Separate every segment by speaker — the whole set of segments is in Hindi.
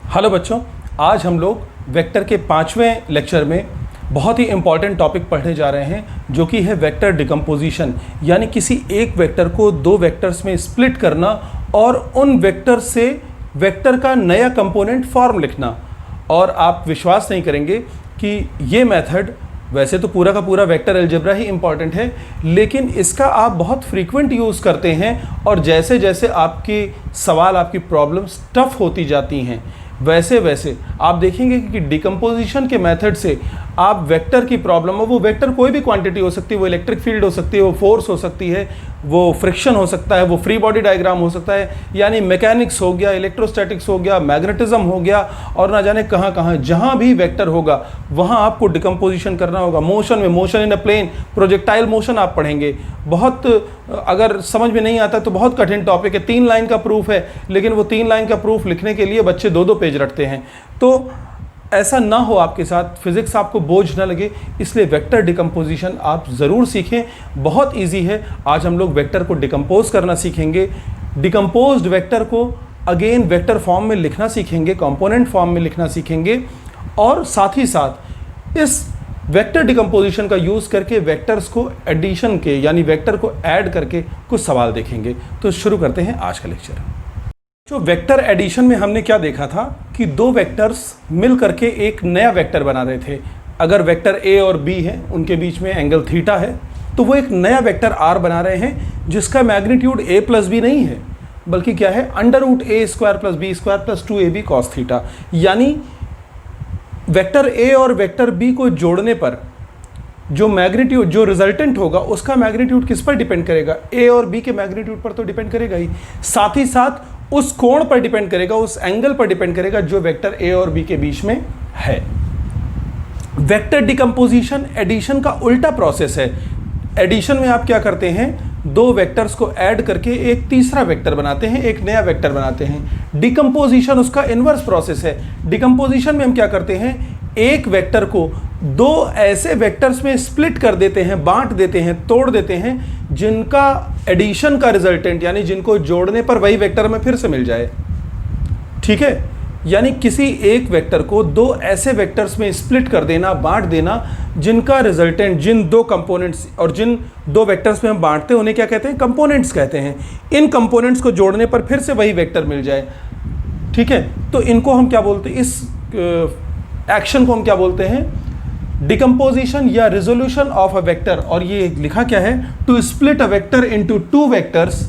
Speaker 1: हेलो बच्चों, आज हम लोग वेक्टर के 5वें लेक्चर में बहुत ही इम्पॉर्टेंट टॉपिक पढ़ने जा रहे हैं जो कि है वेक्टर डिकम्पोजिशन, यानी किसी एक वेक्टर को दो वेक्टर्स में स्प्लिट करना और उन वेक्टर से वेक्टर का नया कंपोनेंट फॉर्म लिखना। और आप विश्वास नहीं करेंगे कि ये मेथड, वैसे तो पूरा का पूरा वेक्टर अलजेब्रा ही इम्पॉर्टेंट है, लेकिन इसका आप बहुत फ्रीक्वेंट यूज़ करते हैं और जैसे जैसे आपके सवाल, आपकी प्रॉब्लम्स टफ होती जाती हैं वैसे वैसे आप देखेंगे कि डिकम्पोजिशन के मेथड से आप वेक्टर की प्रॉब्लम, वो वेक्टर कोई भी क्वांटिटी हो सकती है, वो इलेक्ट्रिक फील्ड हो सकती है, वो फोर्स हो सकती है, वो फ्रिक्शन हो सकता है, वो फ्री बॉडी डायग्राम हो सकता है, यानी मैकेनिक्स हो गया, इलेक्ट्रोस्टैटिक्स हो गया, मैग्नेटिज्म हो गया, और ना जाने कहाँ कहाँ जहाँ भी वेक्टर होगा वहाँ आपको डिकम्पोजिशन करना होगा। मोशन में, motion in a plane, projectile motion आप पढ़ेंगे। बहुत अगर समझ में नहीं आता तो बहुत कठिन टॉपिक है, 3 लाइन का प्रूफ है, लेकिन वो 3 लाइन का प्रूफ लिखने के लिए बच्चे 2-2 पेज रटते हैं। तो ऐसा ना हो आपके साथ, फिजिक्स आपको बोझ ना लगे, इसलिए वेक्टर डिकम्पोजिशन आप ज़रूर सीखें। बहुत इजी है। आज हम लोग वेक्टर को डिकम्पोज करना सीखेंगे, डिकम्पोज्ड वेक्टर को अगेन वेक्टर फॉर्म में लिखना सीखेंगे, कंपोनेंट फॉर्म में लिखना सीखेंगे, और साथ ही साथ इस वेक्टर डिकम्पोजिशन का यूज़ करके वेक्टर्स को एडिशन के, यानी वेक्टर को ऐड करके कुछ सवाल देखेंगे। तो शुरू करते हैं आज का लेक्चर। जो वेक्टर एडिशन में हमने क्या देखा था कि दो वेक्टर्स मिल करके एक नया वेक्टर बना रहे थे। अगर वेक्टर ए और बी है, उनके बीच में एंगल थीटा है, तो वो एक नया वेक्टर आर बना रहे हैं जिसका मैग्नीट्यूड ए प्लस बी नहीं है, बल्कि क्या है, √a² + b² + 2ab cos theta. यानी वेक्टर ए और वेक्टर बी को जोड़ने पर जो मैग्नीट्यूड, जो रिजल्टेंट होगा, उसका मैग्नीट्यूड किस पर डिपेंड करेगा? ए और बी के मैग्नीट्यूड पर तो डिपेंड करेगा ही, साथ ही साथ उस कोण पर डिपेंड करेगा, उस एंगल पर डिपेंड करेगा जो वेक्टर ए और बी के बीच में है। वेक्टर डिकम्पोजिशन एडिशन का उल्टा प्रोसेस है। एडिशन में आप क्या करते हैं, दो वेक्टर्स को ऐड करके एक तीसरा वेक्टर बनाते हैं, एक नया वेक्टर बनाते हैं। डिकम्पोजिशन उसका इन्वर्स प्रोसेस है। डिकम्पोजिशन में हम क्या करते हैं, एक वेक्टर को दो ऐसे वेक्टर्स में स्प्लिट कर देते हैं, बांट देते हैं, तोड़ देते हैं, जिनका एडिशन का रिजल्टेंट, यानी जिनको जोड़ने पर वही वेक्टर हमें फिर से मिल जाए। ठीक है, यानी किसी एक वेक्टर को दो ऐसे वेक्टर्स में स्प्लिट कर देना, बांट देना, जिनका रिजल्टेंट, जिन दो कंपोनेंट्स, और जिन दो वेक्टर्स में हम बांटते हैं उन्हें क्या कहते हैं, कंपोनेंट्स कहते हैं। इन कंपोनेंट्स को जोड़ने पर फिर से वही वेक्टर मिल जाए। ठीक है, तो इनको हम क्या बोलते हैं, इस एक्शन को हम क्या बोलते हैं, डिकम्पोजिशन या रिजोल्यूशन ऑफ अ वेक्टर। और ये लिखा क्या है, to split a vector into 2 vectors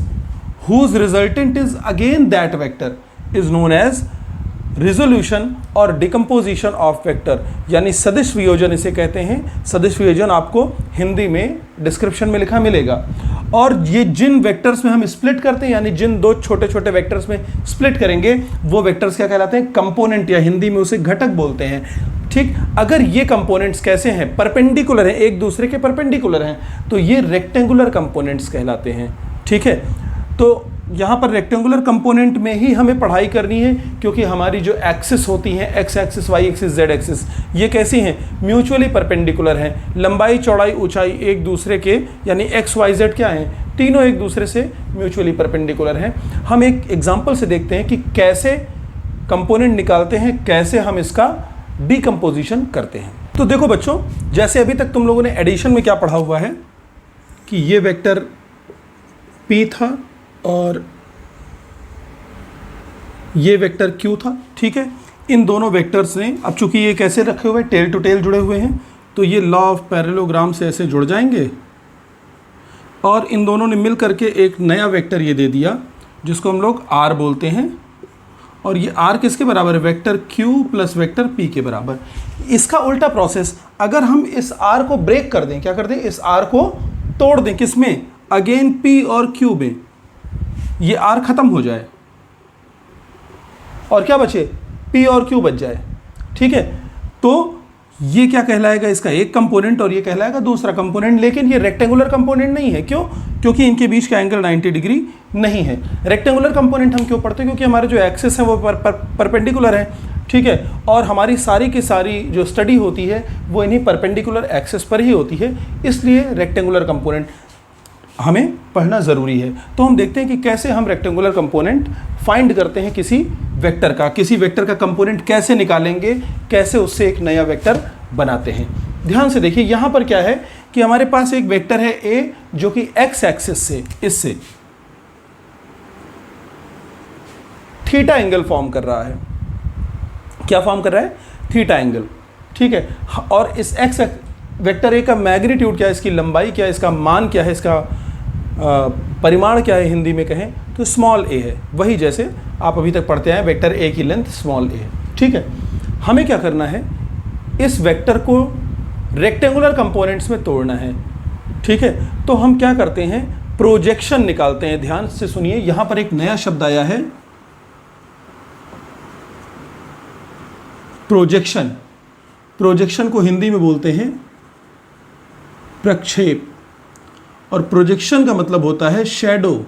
Speaker 1: whose resultant is again that vector is known as resolution और डिकम्पोजिशन ऑफ वेक्टर, यानी सदिश वियोजन इसे कहते हैं। सदिश वियोजन आपको हिंदी में डिस्क्रिप्शन में लिखा मिलेगा। और ये जिन वेक्टर्स में हम स्प्लिट करते हैं, यानी जिन दो छोटे छोटे वेक्टर्स में स्प्लिट करेंगे, वो वेक्टर्स क्या कहलाते हैं, कंपोनेंट, या हिंदी में उसे घटक बोलते हैं। ठीक, अगर ये कंपोनेंट्स कैसे हैं, परपेंडिकुलर हैं, एक दूसरे के परपेंडिकुलर हैं, तो ये रेक्टेंगुलर कंपोनेंट्स कहलाते हैं। ठीक है, तो यहाँ पर रेक्टेंगुलर कंपोनेंट में ही हमें पढ़ाई करनी है, क्योंकि हमारी जो एक्सिस होती हैं, x axis, y axis, z axis, ये कैसी हैं, म्यूचुअली परपेंडिकुलर हैं। लंबाई, चौड़ाई, ऊंचाई एक दूसरे के, यानी एक्स वाई जेड क्या हैं, तीनों एक दूसरे से म्यूचुअली परपेंडिकुलर हैं। हम एक एग्जाम्पल से देखते हैं कि कैसे कंपोनेंट निकालते हैं, कैसे हम इसका डिकम्पोजिशन करते हैं। तो देखो बच्चों, जैसे अभी तक तुम लोगों ने एडिशन में क्या पढ़ा हुआ है कि ये वेक्टर P था और ये वेक्टर Q था। ठीक है, इन दोनों वेक्टर्स ने, अब चूंकि ये कैसे रखे हुए हैं, टेल टू टेल जुड़े हुए हैं, तो ये लॉ ऑफ पैरेललोग्राम से ऐसे जुड़ जाएंगे, और इन दोनों ने मिल करके एक नया वेक्टर ये दे दिया जिसको हम लोग R बोलते हैं। और ये R किसके बराबर है, vector Q plus vector P के बराबर। इसका उल्टा प्रोसेस, अगर हम इस R को ब्रेक कर दें, क्या कर दें, इस R को तोड़ दें, किसमें, अगेन P और Q में, ये R खत्म हो जाए और क्या बचे, P और Q बच जाए। ठीक है, तो ये क्या कहलाएगा, इसका एक कंपोनेंट, और ये कहलाएगा दूसरा कंपोनेंट। लेकिन ये रेक्टेंगुलर कंपोनेंट नहीं है। क्यों? क्योंकि इनके बीच का एंगल 90 डिग्री नहीं है। रेक्टेंगुलर कंपोनेंट हम क्यों पढ़ते हैं, क्योंकि हमारे जो एक्सिस है वो परपेंडिकुलर है। ठीक है, और हमारी सारी की सारी जो स्टडी होती है वो इन्हीं परपेंडिकुलर एक्सिस पर ही होती है, इसलिए रेक्टेंगुलर कंपोनेंट। हमें पढ़ना ज़रूरी है। तो हम देखते हैं कि कैसे हम रेक्टेंगुलर कंपोनेंट फाइंड करते हैं किसी वेक्टर का कंपोनेंट कैसे निकालेंगे, कैसे उससे एक नया वेक्टर बनाते हैं। ध्यान से देखिए, यहाँ पर क्या है कि हमारे पास एक वेक्टर है ए जो कि एक्स एक्सिस से इससे थीटा एंगल फॉर्म कर रहा है। क्या फॉर्म कर रहा है? Theta angle. ठीक है, और इस एक्स वेक्टर ए का मैग्नीट्यूड क्या है, इसकी लंबाई क्या है, इसका मान क्या है, इसका परिमाण क्या है, हिंदी में कहें तो स्मॉल ए है। वही जैसे आप अभी तक पढ़ते हैं वेक्टर ए की लेंथ स्मॉल ए है। ठीक है, हमें क्या करना है, इस वेक्टर को रेक्टेंगुलर कंपोनेंट्स में तोड़ना है। ठीक है, तो हम क्या करते हैं, प्रोजेक्शन निकालते हैं। ध्यान से सुनिए, यहां पर एक नया शब्द आया है, प्रोजेक्शन। प्रोजेक्शन को हिंदी में बोलते हैं प्रक्षेप, और प्रोजेक्शन का मतलब होता है शैडो,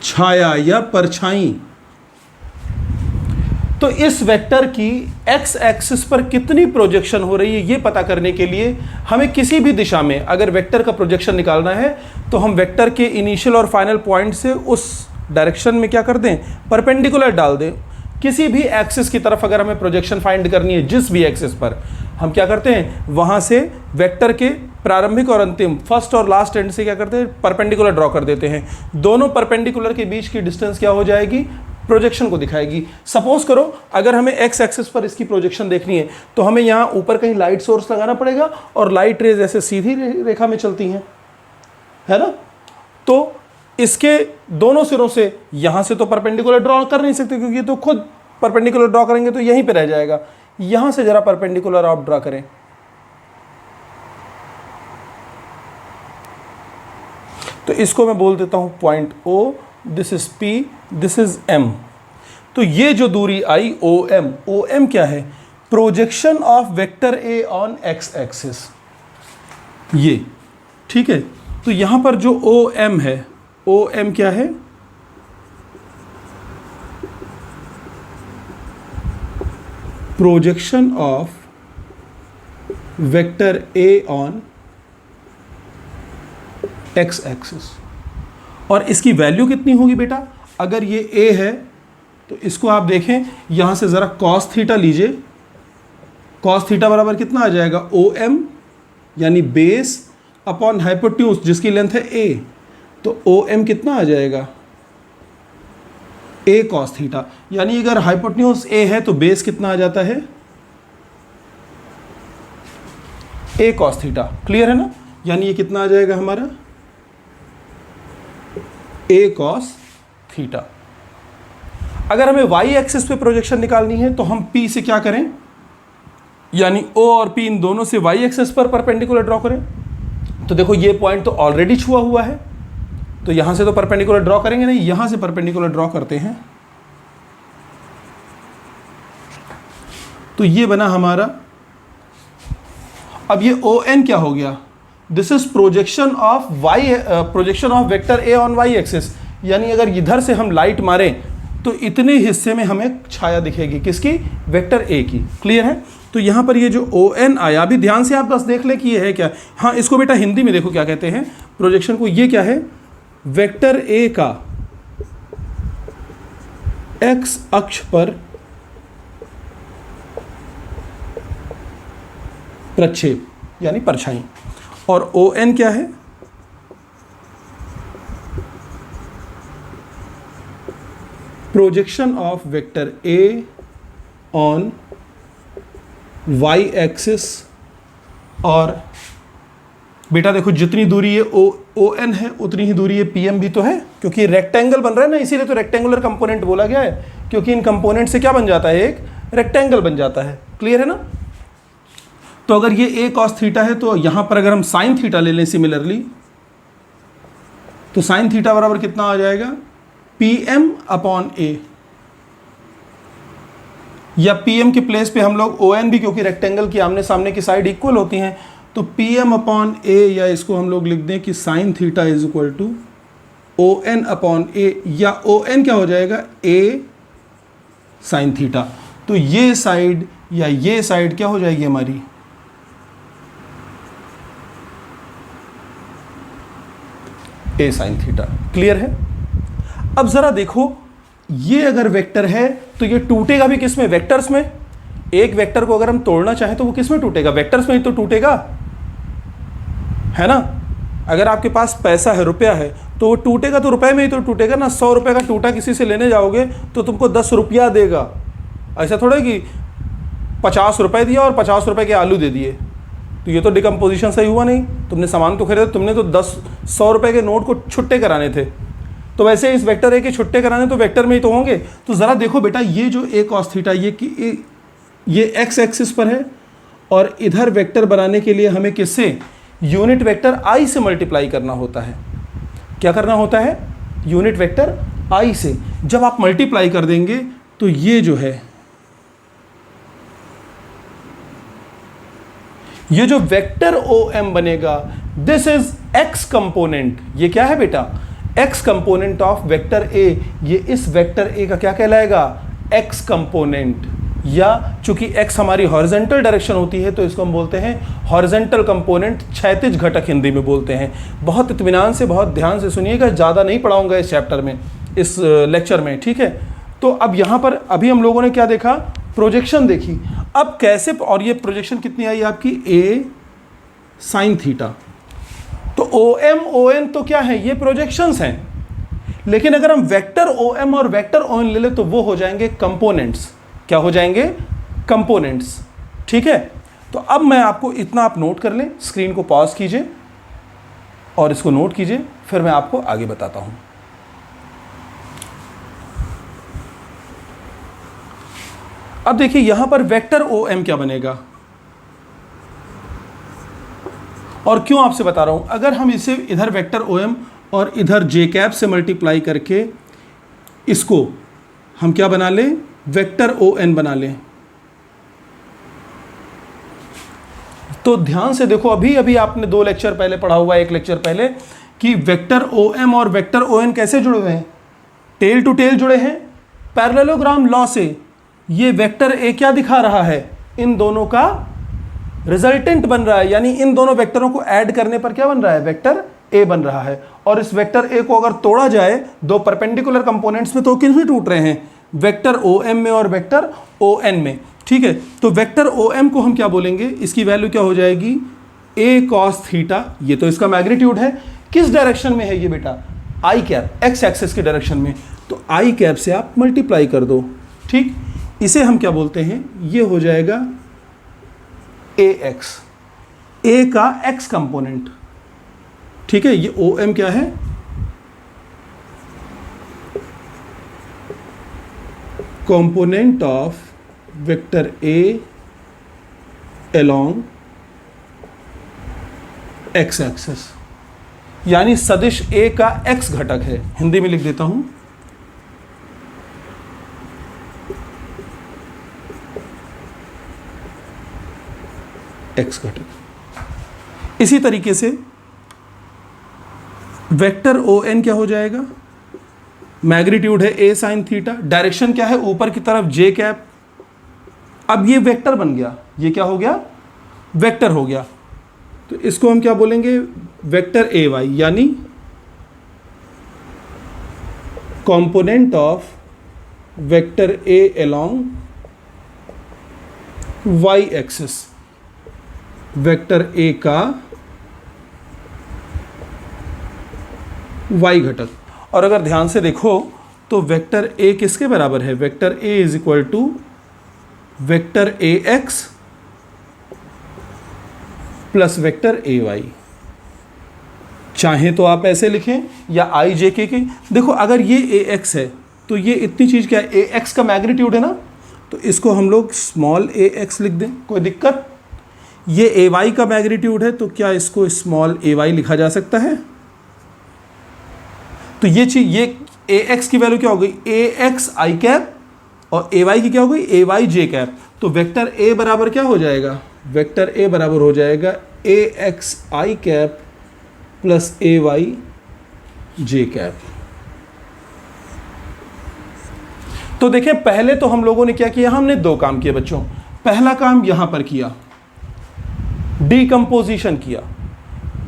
Speaker 1: छाया या परछाई। तो इस वेक्टर की एक्स एक्सिस पर कितनी प्रोजेक्शन हो रही है, ये पता करने के लिए हमें किसी भी दिशा में अगर वेक्टर का प्रोजेक्शन निकालना है तो हम वेक्टर के इनिशियल और फाइनल पॉइंट से उस डायरेक्शन में क्या कर दें, परपेंडिकुलर डाल दें। किसी भी एक्सिस की तरफ अगर हमें प्रोजेक्शन फाइंड करनी है, जिस भी एक्सिस पर, हम क्या करते हैं, वहाँ से वेक्टर के प्रारंभिक और अंतिम, फर्स्ट और लास्ट एंड से क्या करते हैं, परपेंडिकुलर ड्रॉ कर देते हैं। दोनों परपेंडिकुलर के बीच की डिस्टेंस क्या हो जाएगी, प्रोजेक्शन को दिखाएगी। सपोज करो अगर हमें एक्स एक्सिस पर इसकी प्रोजेक्शन देखनी है तो हमें यहाँ ऊपर कहीं लाइट सोर्स लगाना पड़ेगा और लाइट रेज ऐसे सीधी रेखा में चलती हैं, है ना। तो इसके दोनों सिरों से यहाँ से तो परपेंडिकुलर ड्रॉ कर नहीं सकते क्योंकि तो खुद परपेंडिकुलर ड्रॉ करेंगे तो यहीं पे रह जाएगा। यहाँ से जरा परपेंडिकुलर आप ड्रॉ करें, तो इसको मैं बोल देता हूँ point O, this is P, this is M। तो ये जो दूरी आई OM, OM क्या है, projection of vector A on x axis, ये। ठीक है, तो यहां पर जो OM है, OM क्या है, projection of vector A on x axis. और इसकी वैल्यू कितनी होगी बेटा, अगर ये A है तो इसको आप देखें, यहाँ से ज़रा cos थीटा लीजिए। cos थीटा बराबर कितना आ जाएगा, OM यानी बेस अपॉन हाइपोटेन्यूज जिसकी लेंथ है A, तो OM कितना आ जाएगा, A cos थीटा। यानी अगर हाइपोटेन्यूज A है तो बेस कितना आ जाता है, A cos थीटा। क्लियर है ना, यानी ये कितना आ जाएगा हमारा, A cos थीटा। अगर हमें y एक्सिस पे प्रोजेक्शन निकालनी है तो हम P से क्या करें, यानी O और P इन दोनों से y एक्सिस पर परपेंडिकुलर ड्रॉ करें। तो देखो ये पॉइंट तो ऑलरेडी छुआ हुआ है, तो यहां से तो परपेंडिकुलर ड्रॉ करेंगे नहीं, यहां से परपेंडिकुलर ड्रॉ करते हैं। तो ये बना हमारा, अब ये ON क्या हो गया, this is projection of projection of vector A on y axis. यानी अगर इधर से हम लाइट मारें तो इतने हिस्से में हमें छाया दिखेगी, किसकी, वेक्टर A की। क्लियर है, तो यहाँ पर ये जो ON आया, अभी ध्यान से आप बस देख ले कि ये है क्या। हाँ, इसको बेटा हिंदी में देखो क्या कहते हैं प्रोजेक्शन को, ये क्या है, वेक्टर A का x अक्ष पर प्रक्षेप यानी परछाई। और ON क्या है, projection of vector A on y axis. और बेटा देखो जितनी दूरी ये ON है उतनी ही दूरी ये PM भी तो है, क्योंकि रेक्टेंगल बन रहा है ना, इसीलिए तो रेक्टेंगुलर कंपोनेंट बोला गया है, क्योंकि इन कंपोनेंट से क्या बन जाता है, एक रेक्टेंगल बन जाता है। क्लियर है ना। तो अगर ये A cos थीटा है तो यहां पर अगर हम साइन थीटा ले लें सिमिलरली, तो साइन थीटा बराबर कितना आ जाएगा, PM अपॉन A, या PM के प्लेस पे हम लोग ON भी, क्योंकि रेक्टेंगल की आमने सामने की साइड इक्वल होती हैं, तो PM अपॉन A, या इसको हम लोग लिख दें कि sine theta is equal to ON upon A, या ON क्या हो जाएगा, A साइन थीटा। तो ये साइड या ये साइड क्या हो जाएगी हमारी, ए साइन थीटा। क्लियर है? अब जरा देखो, ये अगर वेक्टर है तो ये टूटेगा भी किस में? वेक्टर्स में। एक वेक्टर को अगर हम तोड़ना चाहें तो वो किस में टूटेगा? वेक्टर्स में ही तो टूटेगा, है ना। अगर आपके पास पैसा है, रुपया है, तो वो टूटेगा तो रुपए में ही तो टूटेगा ना। 100 रुपए का टूटा किसी से लेने जाओगे तो तुमको 10 रुपया देगा। ऐसा थोड़ा कि 50 रुपए दिया और 50 रुपए के आलू दे दिए, तो ये तो डिकम्पोजिशन सही हुआ नहीं। तुमने सामान तो खरीदा, तुमने तो 100 रुपए के नोट को छुट्टे कराने थे, तो वैसे इस वेक्टर ए के छुट्टे कराने तो वेक्टर में ही तो होंगे। तो ज़रा देखो बेटा, ये जो ए कॉस थीटा ये एक्स एक्सिस पर है, और इधर वेक्टर बनाने के लिए हमें किससे? यूनिट वेक्टर आई से मल्टीप्लाई करना होता है। क्या करना होता है? यूनिट वेक्टर आई से। जब आप मल्टीप्लाई कर देंगे तो ये जो है, ये जो वेक्टर ओ एम बनेगा, दिस इज एक्स कंपोनेंट। ये क्या है बेटा? एक्स कंपोनेंट ऑफ वेक्टर ए। ये इस वेक्टर ए का क्या कहलाएगा? X component. या चूंकि एक्स हमारी हॉरिजेंटल डायरेक्शन होती है तो इसको हम बोलते हैं हॉरिजेंटल कंपोनेंट, क्षैतिज घटक हिंदी में बोलते हैं। बहुत इत्मीनान से, बहुत ध्यान से सुनिएगा, ज़्यादा नहीं पढ़ाऊंगा इस चैप्टर में, इस लेक्चर में, ठीक है। तो अब यहाँ पर अभी हम लोगों ने क्या देखा? प्रोजेक्शन देखी। अब कैसे, और ये प्रोजेक्शन कितनी आई आपकी? ए साइन थीटा। तो ओ एम ओ एन तो क्या है? ये प्रोजेक्शंस हैं। लेकिन अगर हम वेक्टर ओ एम और वेक्टर ओ एन ले लें तो वो हो जाएंगे कंपोनेंट्स। क्या हो जाएंगे? कंपोनेंट्स। ठीक है। तो अब मैं आपको इतना, आप नोट कर लें, स्क्रीन को पॉज कीजिए और इसको नोट कीजिए, फिर मैं आपको आगे बताता हूं। अब देखिए यहां पर वेक्टर ओ एम क्या बनेगा, और क्यों आपसे बता रहा हूं। अगर हम इसे इधर वेक्टर ओ एम और इधर जे कैप से मल्टीप्लाई करके इसको हम क्या बना लें? वेक्टर ओ एन बना लें, तो ध्यान से देखो, अभी अभी आपने 2 लेक्चर पहले पढ़ा हुआ है, 1 लेक्चर पहले, कि वेक्टर ओ एम और वेक्टर ओ एन कैसे जुड़े हुए हैं? टेल टू टेल जुड़े हैं। पैरेललोग्राम लॉ से ये वेक्टर ए क्या दिखा रहा है? इन दोनों का रिजल्टेंट बन रहा है, यानी इन दोनों वेक्टरों को ऐड करने पर क्या बन रहा है? वेक्टर ए बन रहा है। और इस वेक्टर ए को अगर तोड़ा जाए दो परपेंडिकुलर कंपोनेंट्स में, तो किस में टूट रहे हैं? वेक्टर ओ एम में और वेक्टर ओ एन में। ठीक है। तो वेक्टर ओ एम को हम क्या बोलेंगे? इसकी वैल्यू क्या हो जाएगी? ए कॉस थीटा। ये तो इसका मैग्नीट्यूड है। किस डायरेक्शन में है ये बेटा? आई कैप, एक्स एक्सिस के डायरेक्शन में। तो आई कैप से आप मल्टीप्लाई कर दो। ठीक। इसे हम क्या बोलते हैं? ये हो जाएगा ए एक्स, ए का एक्स कंपोनेंट। ठीक है। ये ओ एम क्या है? Component of vector A along x axis, यानी सदिश ए का एक्स घटक है। हिंदी में लिख देता हूं, एक्स घटक। इसी तरीके से वेक्टर ओ एन क्या हो जाएगा? मैग्नीट्यूड है ए साइन थीटा, डायरेक्शन क्या है? ऊपर की तरफ जे कैप। अब ये वेक्टर बन गया, ये क्या हो गया? वेक्टर हो गया। तो इसको हम क्या बोलेंगे? वेक्टर ए वाई, यानी component of vector A along y axis, vector A का वाई घटक। और अगर ध्यान से देखो तो वेक्टर ए किसके बराबर है? Vector A is equal to vector A x plus vector A y. चाहे तो आप ऐसे लिखें या आई जे के। देखो अगर ये ए एक्स है तो ये इतनी चीज क्या है? ए एक्स का मैग्नीट्यूड है ना, तो इसको हम लोग स्मॉल ए एक्स लिख दें, कोई दिक्कत? ये ए वाई का मैग्नीट्यूड है, तो क्या इसको स्मॉल ए वाई लिखा जा सकता है? तो ये चीज, ये ए एक्स की वैल्यू क्या हो गई? ए एक्स आई कैप, और ए वाई की क्या हो गई? ए वाई जे कैप। तो वेक्टर ए बराबर क्या हो जाएगा? वेक्टर ए बराबर हो जाएगा ए एक्स आई कैप प्लस ए वाई जे कैप। तो देखें, पहले तो हम लोगों ने क्या किया? हमने 2 काम किए बच्चों। पहला काम यहां पर किया, डीकंपोजिशन किया।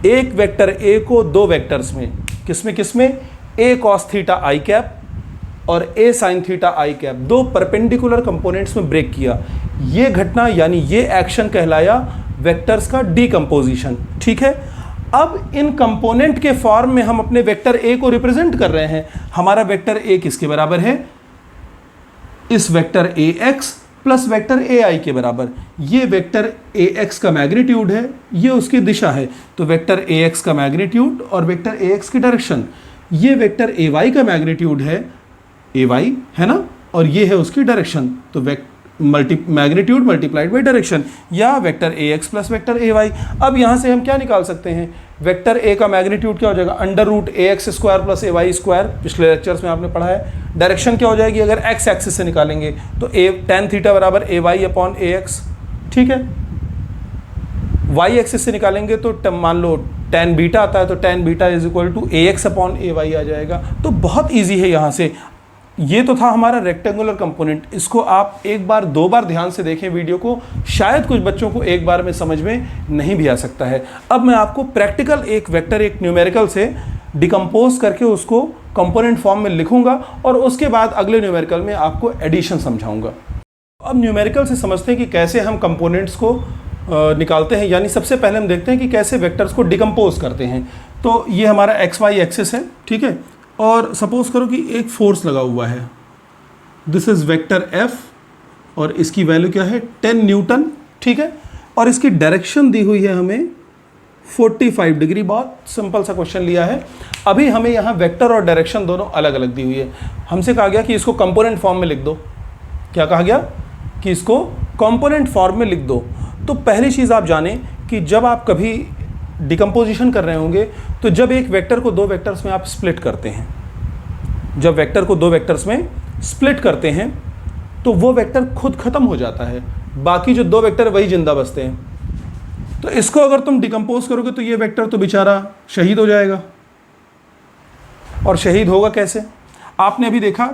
Speaker 1: एक वेक्टर ए को 2 वेक्टर्स में किसमें किसमें, a cos theta I cap और a sin theta I cap, दो परपेंडिकुलर कंपोनेंट्स में ब्रेक किया। ये घटना यानी ये एक्शन कहलाया वेक्टर्स का डीकंपोजिशन। ठीक है, अब इन कंपोनेंट के फॉर्म में हम अपने वेक्टर ए को रिप्रेजेंट कर रहे हैं। हमारा वेक्टर ए किसके बराबर है, इस vector A x plus vector A I के बराबर। ये वेक्टर ए एक्स का मैग्नीट्यूड है, ये उसकी दिशा है, तो वेक्टर ए एक्स का मैग्नीट्यूड और वेक्टर ए एक्स की डायरेक्शन। ये वेक्टर ए वाई का मैग्नीट्यूड है, ए वाई है ना, और ये है उसकी डायरेक्शन, तो मैग्नीट्यूड मल्टीप्लाइड बाई डायरेक्शन, या vector A x plus vector A y. अब यहाँ से हम क्या निकाल सकते हैं, वेक्टर ए का मैग्नीट्यूड क्या हो जाएगा, अंडर रूट ए एक्स स्क्वायर प्लस ए वाई स्क्वायर, पिछले लेक्चर्स में आपने पढ़ा है। डायरेक्शन क्या हो जाएगी, अगर एक्स एक्सिस से निकालेंगे तो ए टेन थीटा बराबर ए वाई अपॉन ए एक्स। ठीक है, वाई एक्सिस से निकालेंगे तो मान लो टेन बीटा आता है, तो tan beta is equal to A X upon A Y आ जाएगा। तो बहुत ईजी है यहाँ से। ये तो था हमारा रेक्टेंगुलर कंपोनेंट, इसको आप एक बार दो बार ध्यान से देखें वीडियो को, शायद कुछ बच्चों को एक बार में समझ में नहीं भी आ सकता है। अब मैं आपको प्रैक्टिकल एक वेक्टर एक न्यूमेरिकल से डिकम्पोज करके उसको कंपोनेंट फॉर्म में लिखूंगा और उसके बाद अगले न्यूमेरिकल में आपको एडिशन समझाऊंगा। अब न्यूमेरिकल से समझते हैं कि कैसे हम कंपोनेंट्स को निकालते हैं, यानी सबसे पहले हम देखते हैं कि कैसे वेक्टर्स को डिकम्पोज करते हैं। तो ये हमारा एक्स वाई एक्सिस है, ठीक है, और सपोज करो कि एक फोर्स लगा हुआ है, दिस इज वेक्टर एफ और इसकी वैल्यू क्या है 10 न्यूटन। ठीक है, और इसकी डायरेक्शन दी हुई है हमें 45 डिग्री। बहुत सिंपल सा क्वेश्चन लिया है। अभी हमें यहाँ वेक्टर और डायरेक्शन दोनों अलग अलग दी हुई है। हमसे कहा गया कि इसको कंपोनेंट फॉर्म में लिख दो। क्या कहा गया कि इसको कंपोनेंट फॉर्म में लिख दो। तो पहली चीज़ आप जानें कि जब आप कभी डिकम्पोजिशन कर रहे होंगे तो जब एक वेक्टर को दो वेक्टर्स में आप स्प्लिट करते हैं, जब वेक्टर को दो वेक्टर्स में स्प्लिट करते हैं तो वो वेक्टर खुद खत्म हो जाता है, बाकी जो दो वेक्टर वही जिंदा बचते हैं। तो इसको अगर तुम डिकम्पोज करोगे तो ये वेक्टर तो बेचारा शहीद हो जाएगा। और शहीद होगा कैसे, आपने अभी देखा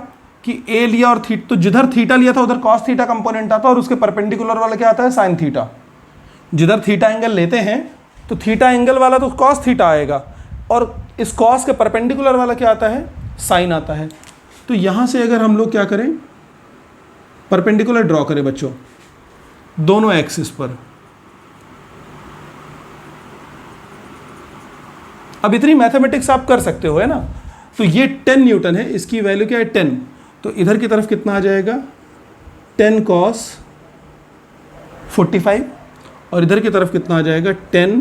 Speaker 1: कि ए लिया और थीटा, तो जिधर थीटा लिया था उधर कॉस थीटा कंपोनेंट आता है और उसके परपेंडिकुलर वाला क्या आता है, साइन थीटा। जिधर थीटा एंगल लेते हैं तो थीटा एंगल वाला तो कॉस थीटा आएगा और इस कॉस के परपेंडिकुलर वाला क्या आता है, साइन आता है। तो यहाँ से अगर हम लोग क्या करें, परपेंडिकुलर ड्रॉ करें बच्चों दोनों एक्सिस पर। अब इतनी मैथमेटिक्स आप कर सकते हो, है ना। तो ये 10 न्यूटन है, इसकी वैल्यू क्या है 10, तो इधर की तरफ कितना आ जाएगा 10 cos 45 और इधर की तरफ कितना आ जाएगा 10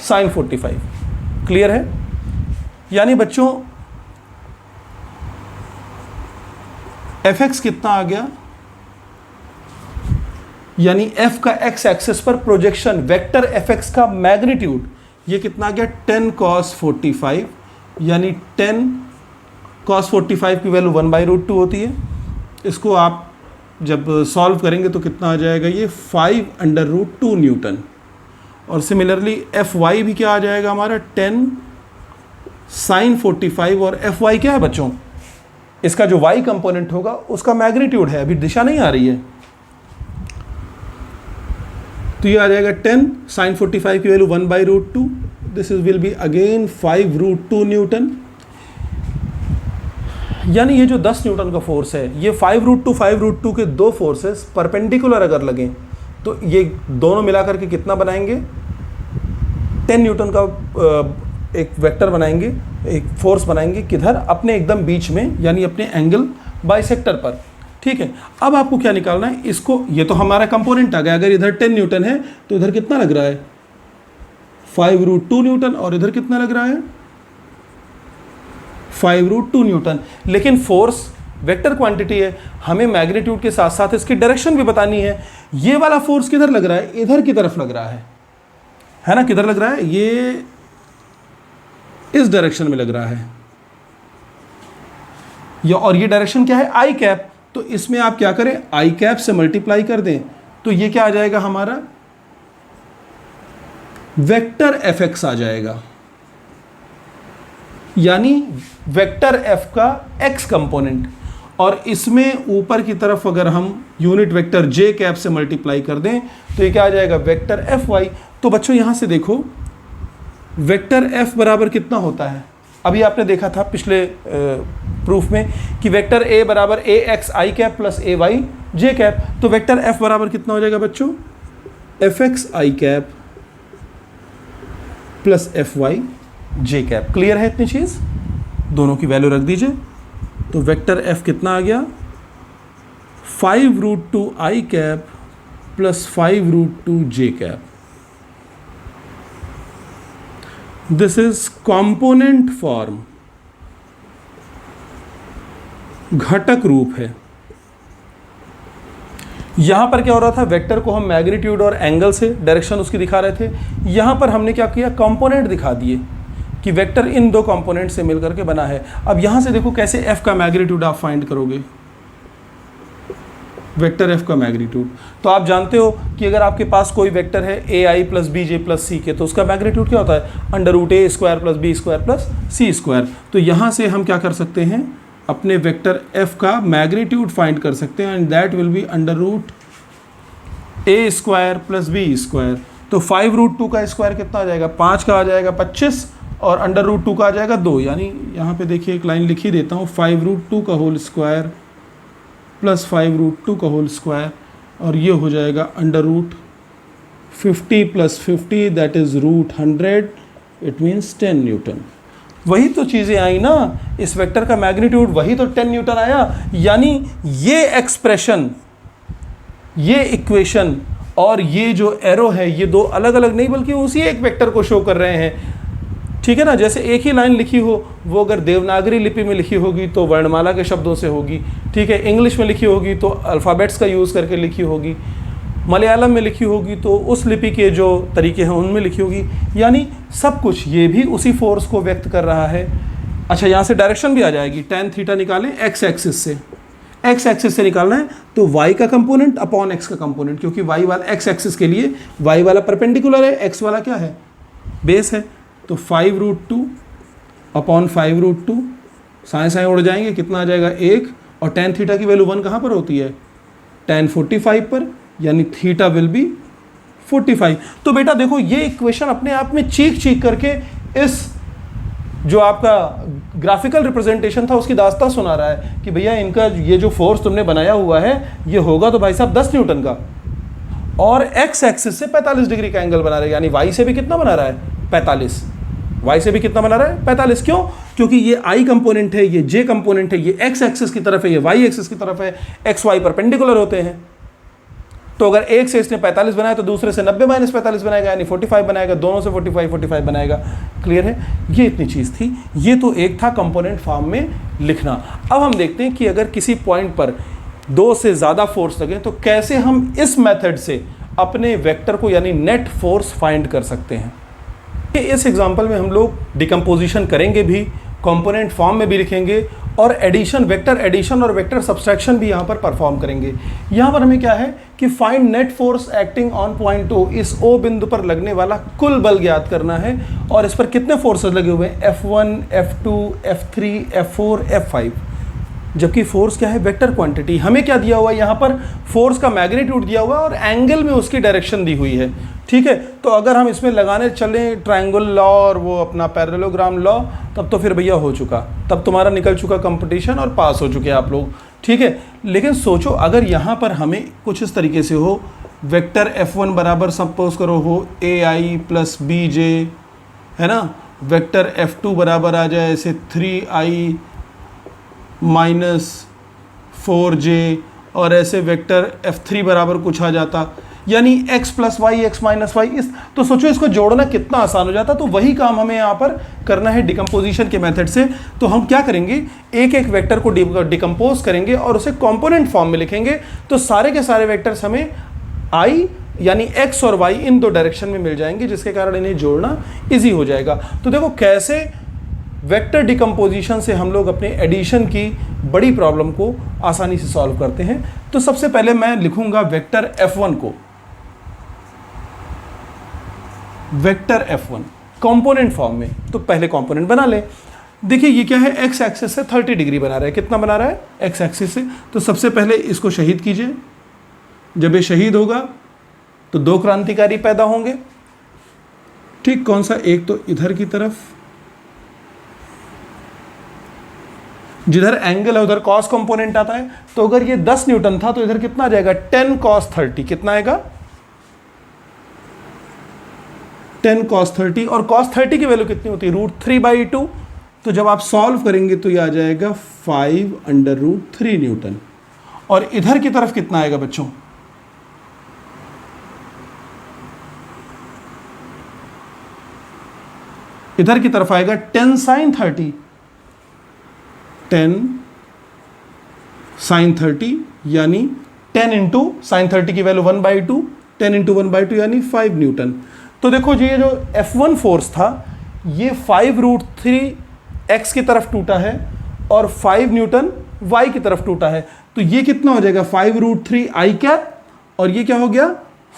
Speaker 1: sin 45। क्लियर है। यानी बच्चों fx कितना आ गया, यानी f का x एक्सिस पर प्रोजेक्शन वेक्टर fx का मैग्नीट्यूड ये कितना आ गया 10 cos 45, यानी 10 cos 45 की वैल्यू 1/√2 होती है। इसको आप जब सॉल्व करेंगे तो कितना आ जाएगा ये 5/√2 न्यूटन। और सिमिलरली एफ वाई भी क्या आ जाएगा हमारा 10 sin 45, और एफ वाई क्या है बच्चों, इसका जो y कंपोनेंट होगा उसका मैग्नीट्यूड है, अभी दिशा नहीं आ रही है। तो ये आ जाएगा 10 sin 45 की value 1/√2, this is will be again 5√2 Newton. यानी ये जो 10 न्यूटन का फोर्स है, ये 5√2 के दो फोर्सेस परपेंडिकुलर अगर लगें तो ये दोनों मिलाकर के कितना बनाएंगे 10 न्यूटन का एक वेक्टर बनाएंगे, एक फोर्स बनाएंगे, किधर, अपने एकदम बीच में, यानी अपने एंगल बाइसेक्टर पर। ठीक है, अब आपको क्या निकालना है, इसको, ये तो हमारा कंपोनेंट आ गया। अगर इधर 10 न्यूटन है तो इधर कितना लग रहा है 5√2 न्यूटन और इधर कितना लग रहा है 5√2 न्यूटन। लेकिन फोर्स वेक्टर क्वांटिटी है, हमें मैग्नीट्यूड के साथ साथ इसकी डायरेक्शन भी बतानी है। ये वाला फोर्स किधर लग रहा है, इधर की तरफ लग रहा है ना, किधर लग रहा है, ये इस डायरेक्शन में लग रहा है, और ये डायरेक्शन क्या है आई कैप। तो इसमें आप क्या करें, आई कैप से मल्टीप्लाई कर दें तो ये क्या आ जाएगा हमारा वेक्टर एफ एक्स आ जाएगा, यानी वेक्टर एफ का एक्स कंपोनेंट। और इसमें ऊपर की तरफ अगर हम यूनिट वेक्टर जे कैप से मल्टीप्लाई कर दें तो ये क्या आ जाएगा वेक्टर एफ वाई। तो बच्चों यहां से देखो वेक्टर f बराबर कितना होता है? अभी आपने देखा था पिछले प्रूफ में कि वेक्टर a बराबर a x i cap plus a y j cap. तो वेक्टर f बराबर कितना हो जाएगा बच्चों? f x i cap plus f y j cap. Clear है इतनी चीज़? दोनों की वैल्यू रख दीजिए। तो वेक्टर f कितना आ गया? 5√2 i cap plus 5√2 j cap. This is component form, घटक रूप है। यहां पर क्या हो रहा था? वेक्टर को हम मैग्नीट्यूड और एंगल से डायरेक्शन उसकी दिखा रहे थे। यहां पर हमने क्या किया? कंपोनेंट दिखा दिए कि वेक्टर इन दो कंपोनेंट से मिलकर के बना है। अब यहां से देखो कैसे f का मैग्नीट्यूड आप फाइंड करोगे। वेक्टर f का मैग्नीट्यूड तो आप जानते हो कि अगर आपके पास कोई वेक्टर है a i plus b j plus c k, तो उसका मैग्नीट्यूड क्या होता है? √a square plus b square plus c square. तो यहाँ से हम क्या कर सकते हैं? अपने वेक्टर f का मैग्नीट्यूड फाइंड कर सकते हैं, and that will be √a square plus b square. तो 5√2 का स्क्वायर कितना आ जाएगा? 5 का आ जाएगा 25 और √2 का आ जाएगा 2। यानी यहाँ पे देखिए एक लाइन लिख ही देता हूँ, 5√2 का होल स्क्वायर प्लस 5√2 का होल स्क्वायर, और ये हो जाएगा √50 plus 50 that is √100, it means 10 Newton. वही तो चीज़ें आई ना, इस वेक्टर का मैग्नीट्यूड वही तो 10 न्यूटन आया। यानी ये एक्सप्रेशन, ये इक्वेशन और ये जो एरो है, ये दो अलग अलग नहीं बल्कि उसी एक वेक्टर को शो कर रहे हैं। ठीक है ना? जैसे एक ही लाइन लिखी हो, वो अगर देवनागरी लिपि में लिखी होगी तो वर्णमाला के शब्दों से होगी। ठीक है, इंग्लिश में लिखी होगी तो अल्फ़ाबेट्स का यूज़ करके लिखी होगी, मलयालम में लिखी होगी तो उस लिपि के जो तरीके हैं उनमें लिखी होगी। यानी सब कुछ ये भी उसी फोर्स को व्यक्त कर रहा है। अच्छा, यहाँ से डायरेक्शन भी आ जाएगी। tan थीटा निकालें x एक्सिस से, x एक्सिस से निकालना है तो y का कंपोनेंट अपॉन x का कंपोनेंट, क्योंकि y वाला x एक्सिस के लिए y वाला परपेंडिकुलर है, x वाला क्या है? बेस है। तो 5√2 अपॉन 5√2, साएँ साएँ उड़ जाएंगे, कितना आ जाएगा? 1। और tan थीटा की वैल्यू 1 कहाँ पर होती है? tan 45 पर, यानी थीटा विल बी 45। तो बेटा देखो, ये इक्वेशन अपने आप में चीख चीख करके इस जो आपका ग्राफिकल रिप्रेजेंटेशन था उसकी दास्तां सुना रहा है कि भैया इनका ये जो फोर्स तुमने बनाया हुआ है ये होगा तो भाई साहब 10 न्यूटन का, और एक्स एक्सिस से 45 डिग्री का एंगल बना रहा है। यानी वाई से भी कितना बना रहा है? 45। वाई से भी कितना बना रहा है? 45। क्यों? क्योंकि ये आई कंपोनेंट है, ये जे कंपोनेंट है, ये एक्स एक्सिस की तरफ है, ये वाई एक्सिस की तरफ है, एक्स वाई परपेंडिकुलर होते हैं। तो अगर एक से इसने 45 बनाया तो दूसरे से 90 माइनस 45 बनाएगा, यानी 45 बनाएगा, दोनों से 45 बनाएगा। क्लियर है? ये इतनी चीज़ थी। ये तो एक था कंपोनेंट फॉर्म में लिखना। अब हम देखते हैं कि अगर किसी पॉइंट पर 2 से ज़्यादा फोर्स लगे तो कैसे हम इस मेथड से अपने वेक्टर को यानी नेट फोर्स फाइंड कर सकते हैं। इस एग्जाम्पल में हम लोग डिकम्पोजिशन करेंगे भी, कंपोनेंट फॉर्म में भी लिखेंगे, और एडिशन, वेक्टर एडिशन और वेक्टर सब्सट्रैक्शन भी यहाँ पर परफॉर्म करेंगे। यहाँ पर हमें क्या है कि find net force acting on point O, इस O बिंदु पर लगने वाला कुल बल ज्ञात करना है, और इस पर कितने फोर्सेस लगे हुए हैं? F1, F2, F3, F4, F5। जबकि फोर्स क्या है? Vector quantity. हमें क्या दिया हुआ है यहाँ पर? फोर्स का मैग्नीट्यूड दिया हुआ है और एंगल में उसकी डायरेक्शन दी हुई है। ठीक है, तो अगर हम इसमें लगाने चलें ट्रायंगल लॉ और वो अपना पैरेललोग्राम लॉ, तब तो फिर भैया हो चुका, तब तुम्हारा निकल चुका कंपटीशन और पास हो चुके आप लोग। ठीक है, लेकिन सोचो अगर यहाँ पर हमें कुछ इस तरीके से हो, वेक्टर F1 बराबर सपोज करो हो AI प्लस BJ, है ना, वेक्टर F2 बराबर आ जाए ऐसे 3I माइनस 4J, और ऐसे वेक्टर F3 बराबर कुछ आ जाता, यानी x plus y, x minus y. इस तो सोचो इसको जोड़ना कितना आसान हो जाता। तो वही काम हमें यहाँ पर करना है डिकम्पोजिशन के मेथड से। तो हम क्या करेंगे? एक एक वेक्टर को डिकम्पोज करेंगे और उसे कंपोनेंट फॉर्म में लिखेंगे। तो सारे के सारे वेक्टर्स हमें i यानी x और y इन दो डायरेक्शन में मिल जाएंगे, जिसके कारण इन्हें जोड़ना ईजी हो जाएगा। तो देखो कैसे वेक्टर डिकम्पोजिशन से हम लोग अपने एडिशन की बड़ी प्रॉब्लम को आसानी से सॉल्व करते हैं। तो सबसे पहले मैं लिखूंगा वेक्टर F1 को, वेक्टर F1 कंपोनेंट फॉर्म में। तो पहले कंपोनेंट बना ले। देखिए ये क्या है? एक्स एक्सिस से 30 डिग्री बना रहा है। कितना बना रहा है? एक्स एक्सिस से। तो सबसे पहले इसको शहीद कीजिए। जब ये शहीद होगा तो 2 क्रांतिकारी पैदा होंगे। ठीक, कौन सा एक? तो इधर की तरफ जिधर एंगल है उधर कॉस कंपोनेंट आता है, तो अगर ये 10 न्यूटन था तो इधर कितना आ जाएगा? 10 cos 30। कितना आएगा? 10 cos 30। और cos 30 की वैल्यू कितनी होती है? √3/2। तो जब आप सॉल्व करेंगे तो ये आ जाएगा 5√3 न्यूटन। और इधर की तरफ कितना आएगा बच्चों? इधर की तरफ आएगा 10 sin 30। 10 sin 30 यानी 10 इंटू साइन 30 की वैल्यू 1/2, 10 इंटू 1/2 यानी 5 न्यूटन। तो देखो जी, ये जो F1 फोर्स था ये 5√3 x की तरफ टूटा है और 5 न्यूटन y की तरफ टूटा है। तो ये कितना हो जाएगा? 5√3 i कैप, और ये क्या हो गया?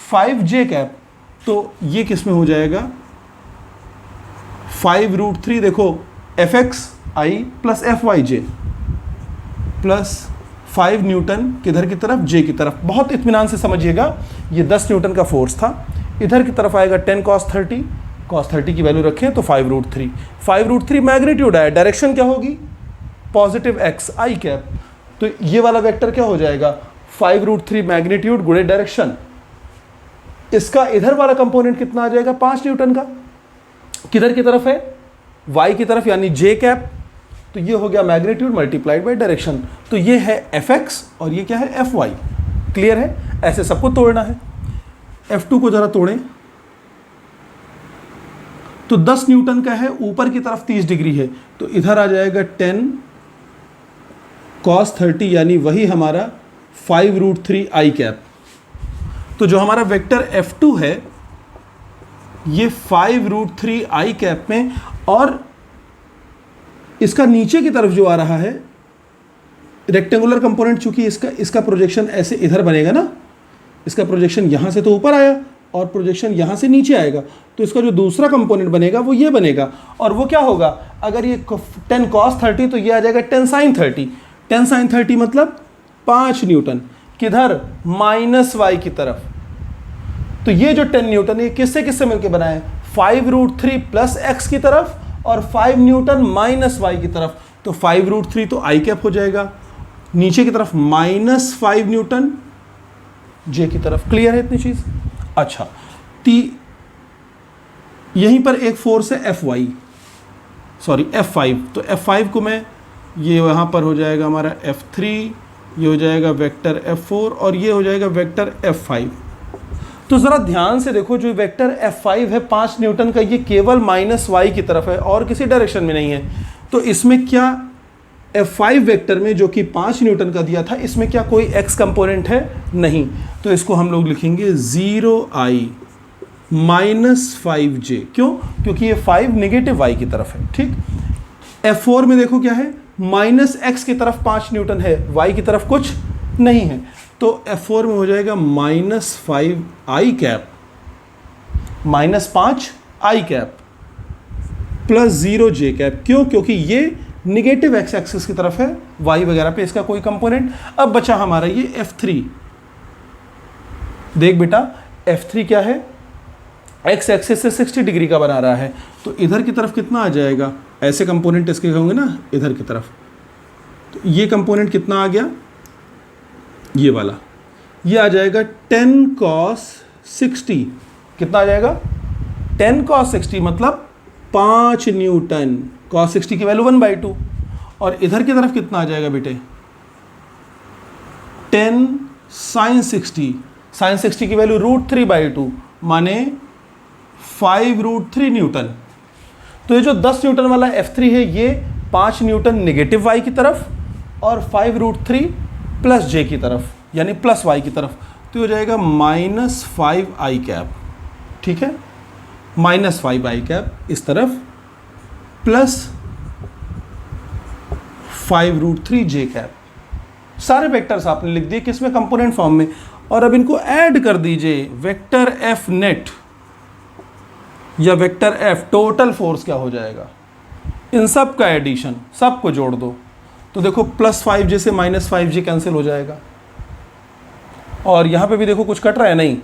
Speaker 1: 5j cap. तो ये किस में हो जाएगा? 5√3 देखो fx i plus fyj plus 5 Newton किधर की तरफ? j की तरफ। बहुत इत्मीनान से समझिएगा, ये 10 न्यूटन का फोर्स था। इधर की तरफ आएगा 10 cos 30, cos 30 की वैल्यू रखें तो 5√3। 5√3 मैग्नीट्यूड है, डायरेक्शन क्या होगी? Positive x i cap. तो ये वाला वेक्टर क्या हो जाएगा? 5√3 मैग्नीट्यूड गुणे डायरेक्शन। इसका इधर वाला कंपोनेंट कितना आ जाएगा? 5 न्यूटन का। किधर की तरफ है? y की तरफ, यानी j कैप। तो ये हो गया मैग्नीट्यूड मल्टीप्लाइड बाय डायरेक्शन। तो ये है fx और ये क्या है? fy। क्लियर है? ऐसे सबको तोड़ना है। F2 को जरा तोड़ें तो 10 न्यूटन का है, ऊपर की तरफ 30 डिग्री है, तो इधर आ जाएगा 10 cos 30 यानी वही हमारा 5√3 i कैप। तो जो हमारा वेक्टर F2 है ये 5√3 i कैप में, और इसका नीचे की तरफ जो आ रहा है रेक्टेंगुलर कंपोनेंट, चूंकि इसका प्रोजेक्शन ऐसे इधर बनेगा ना, इसका प्रोजेक्शन यहाँ से तो ऊपर आया और प्रोजेक्शन यहाँ से नीचे आएगा, तो इसका जो दूसरा कंपोनेंट बनेगा वो ये बनेगा। और वो क्या होगा? अगर ये 10 cos 30 तो ये आ जाएगा 10 sin 30। 10 sin 30 मतलब 5 न्यूटन। किधर? -y की तरफ। तो ये जो 10 न्यूटन ये किससे किससे मिलकर बना है? 5√3 प्लस x की तरफ और 5 न्यूटन माइनस y की तरफ। तो 5√3 तो i कैप हो जाएगा, नीचे की तरफ -5 न्यूटन j की तरफ। क्लियर है इतनी चीज? अच्छा, यहीं पर एक फोर्स है F5। तो F5 को मैं, ये यहाँ पर हो जाएगा हमारा F3, ये हो जाएगा वेक्टर F4 और ये हो जाएगा वेक्टर F5। तो ज़रा ध्यान से देखो, जो वेक्टर F5 है 5 न्यूटन का, ये केवल -y की तरफ है और किसी डायरेक्शन में नहीं है। तो इसमें क्या F5 वेक्टर में जो कि 5 न्यूटन का दिया था, इसमें क्या कोई x कंपोनेंट है? नहीं। तो इसको हम लोग लिखेंगे 0i -5j। क्यों? क्योंकि ये 5 नेगेटिव y की तरफ है। ठीक। F4 में देखो क्या है? -x की तरफ 5 न्यूटन है, y की तरफ कुछ नहीं है। तो F4 में हो जाएगा -5i cap, -5i cap plus 0j cap. क्यों? क्योंकि ये निगेटिव x एक्सिस की तरफ है, y वगैरह पे इसका कोई कंपोनेंट। अब बचा हमारा ये F3। देख बेटा, F3 क्या है? x एक्सिस से 60 डिग्री का बना रहा है, तो इधर की तरफ कितना आ जाएगा? ऐसे कंपोनेंट इसके होंगे ना इधर की तरफ। तो ये कंपोनेंट कितना आ गया? ये वाला, ये आ जाएगा 10 cos 60। कितना आ जाएगा? 10 cos 60 मतलब 5 न्यूटन। cos 60 की वैल्यू 1/2। और इधर की तरफ कितना आ जाएगा बेटे? 10 sin 60। sin 60 की वैल्यू √3/2 माने 5√3 न्यूटन। तो ये जो 10 न्यूटन वाला F3 है ये 5 न्यूटन नेगेटिव y की तरफ और 5√3 प्लस j की तरफ, यानी प्लस y की तरफ। तो हो जाएगा -5i कैप। ठीक है, -5i कैप इस तरफ प्लस 5√3j कैप। सारे वेक्टर्स आपने लिख दिए किसमें? कंपोनेंट फॉर्म में। और अब इनको ऐड कर दीजिए, वेक्टर F नेट या वेक्टर F टोटल फोर्स क्या हो जाएगा? इन सब का एडिशन, सबको जोड़ दो। तो देखो +5j से -5j कैंसिल हो जाएगा। और यहाँ पे भी देखो कुछ कट रहा है? नहीं,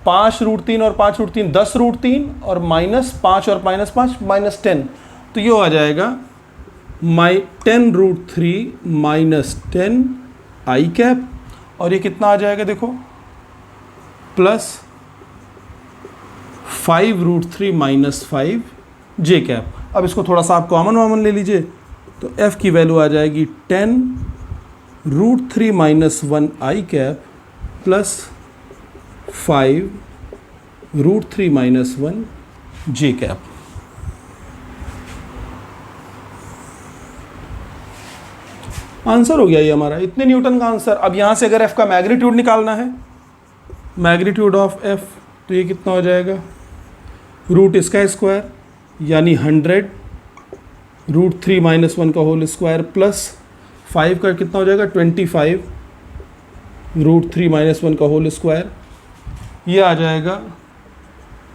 Speaker 1: 5√3 और 5√3 10√3 और -5 और -5 -10, तो ये आ जाएगा 10√3 -10 आई कैप, और ये कितना आ जाएगा देखो प्लस 5√3 -5 जे कैप। अब इसको थोड़ा सा आप कॉमन ले लीजिए, तो f की वैल्यू आ जाएगी 10√3 -1 आई कैप प्लस 5√3 -1 जे कैप। आंसर हो गया ये हमारा, इतने न्यूटन का आंसर। अब यहाँ से अगर f का मैग्नीट्यूड निकालना है, मैग्नीट्यूड ऑफ f, तो ये कितना हो जाएगा, रूट इसका स्क्वायर यानी 100√3 -1 का होल स्क्वायर प्लस 5 का कितना हो जाएगा 25√3 -1 का होल स्क्वायर, ये आ जाएगा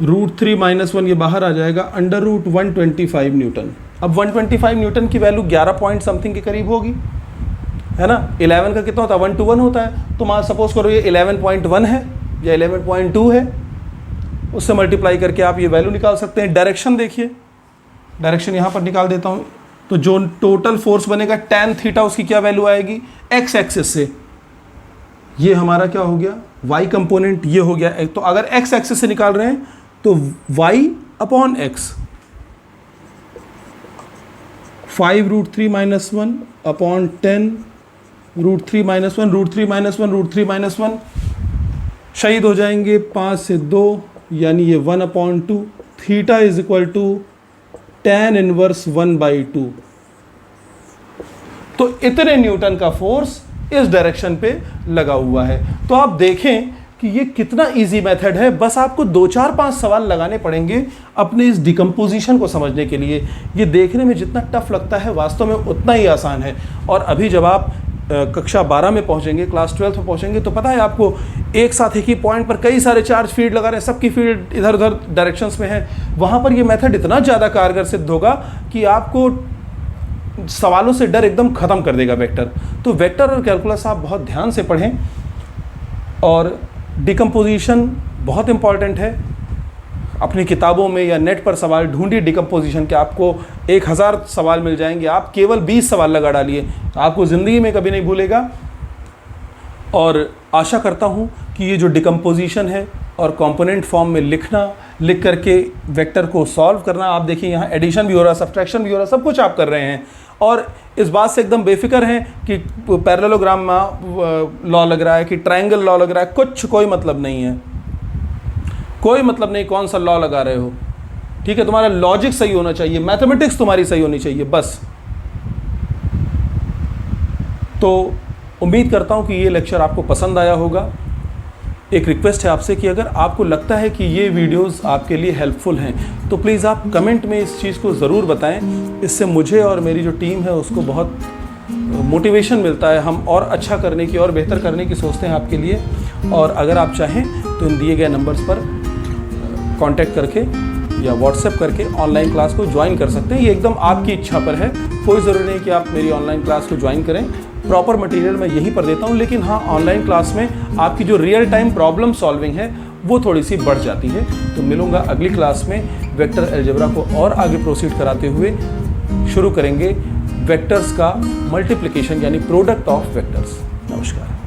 Speaker 1: √3 -1, ये बाहर आ जाएगा √125 न्यूटन। अब 125 न्यूटन की वैल्यू 11 पॉइंट समथिंग के करीब होगी, है ना। 11 का कितना होता है, 1 to 1 होता है, तो मान सपोज करो ये 11.1 है या 11.2 है, उससे मल्टीप्लाई करके आप ये वैल्यू निकाल सकते हैं। डायरेक्शन देखिए, डायरेक्शन यहाँ पर निकाल देता हूँ, तो जो टोटल फोर्स बनेगा tan थीटा, उसकी क्या वैल्यू आएगी x एक्सिस से, ये हमारा क्या हो गया y कंपोनेंट, ये हो गया। तो अगर x एक्सिस से निकाल रहे हैं तो y/x 5√3 -1 अपॉन 10√3 -1 √3 -1 √3 -1 शहीद हो जाएंगे, 5 से 2 यानी ये 1/2, theta is equal to tan inverse 1/2। तो इतने न्यूटन का फोर्स इस डायरेक्शन पे लगा हुआ है। तो आप देखें कि ये कितना इजी मेथड है, बस आपको 2 4 5 सवाल लगाने पड़ेंगे अपने इस डिकम्पोजिशन को समझने के लिए। ये देखने में जितना टफ लगता है वास्तव में उतना ही आसान है। और अभी जब आप कक्षा 12 में पहुंचेंगे, क्लास 12 में पहुंचेंगे, तो पता है आपको एक साथ एक ही पॉइंट पर कई सारे चार्ज फील्ड लगा रहे हैं, सबकी फील्ड इधर उधर डायरेक्शंस में है, वहाँ पर ये मेथड इतना ज़्यादा कारगर सिद्ध होगा कि आपको सवालों से डर एकदम ख़त्म कर देगा वेक्टर। तो वेक्टर और कैलकुलस आप बहुत ध्यान से पढ़ें, और डिकम्पोजिशन बहुत इंपॉर्टेंट है। अपनी किताबों में या नेट पर सवाल ढूंढिए डिकम्पोजिशन के, आपको 1000 सवाल मिल जाएंगे। आप केवल 20 सवाल लगा डालिए, आपको ज़िंदगी में कभी नहीं भूलेगा। और आशा करता हूँ कि ये जो डिकम्पोजिशन है और कंपोनेंट फॉर्म में लिख करके वेक्टर को सॉल्व करना, आप देखिए यहाँ एडिशन भी हो रहा है, सब्ट्रैक्शन भी हो रहा है, सब कुछ आप कर रहे हैं। और इस बात से एकदम बेफिक्र हैं कि पैरेललोग्राम में लॉ लग रहा है कि ट्रायंगल लॉ लग रहा है, कोई मतलब नहीं है, कोई मतलब नहीं कौन सा लॉ लगा रहे हो, ठीक है। तुम्हारा लॉजिक सही होना चाहिए, मैथमेटिक्स तुम्हारी सही होनी चाहिए बस। तो उम्मीद करता हूँ कि ये लेक्चर आपको पसंद आया होगा। एक रिक्वेस्ट है आपसे कि अगर आपको लगता है कि ये वीडियोस आपके लिए हेल्पफुल हैं, तो प्लीज़ आप कमेंट में इस चीज़ को ज़रूर बताएं। इससे मुझे और मेरी जो टीम है उसको बहुत मोटिवेशन मिलता है, हम और अच्छा करने की और बेहतर करने की सोचते हैं आपके लिए। और अगर आप चाहें तो इन दिए गए नंबर्स पर कांटेक्ट करके या व्हाट्सएप करके ऑनलाइन क्लास को ज्वाइन कर सकते हैं। ये एकदम आपकी इच्छा पर है, कोई ज़रूरी नहीं कि आप मेरी ऑनलाइन क्लास को ज्वाइन करें। प्रॉपर मटेरियल मैं यहीं पर देता हूँ, लेकिन हाँ, ऑनलाइन क्लास में आपकी जो रियल टाइम प्रॉब्लम सॉल्विंग है वो थोड़ी सी बढ़ जाती है। तो मिलूँगा अगली क्लास में, वेक्टर अलजेब्रा को और आगे प्रोसीड कराते हुए शुरू करेंगे वेक्टर्स का मल्टीप्लिकेशन यानी प्रोडक्ट ऑफ वेक्टर्स।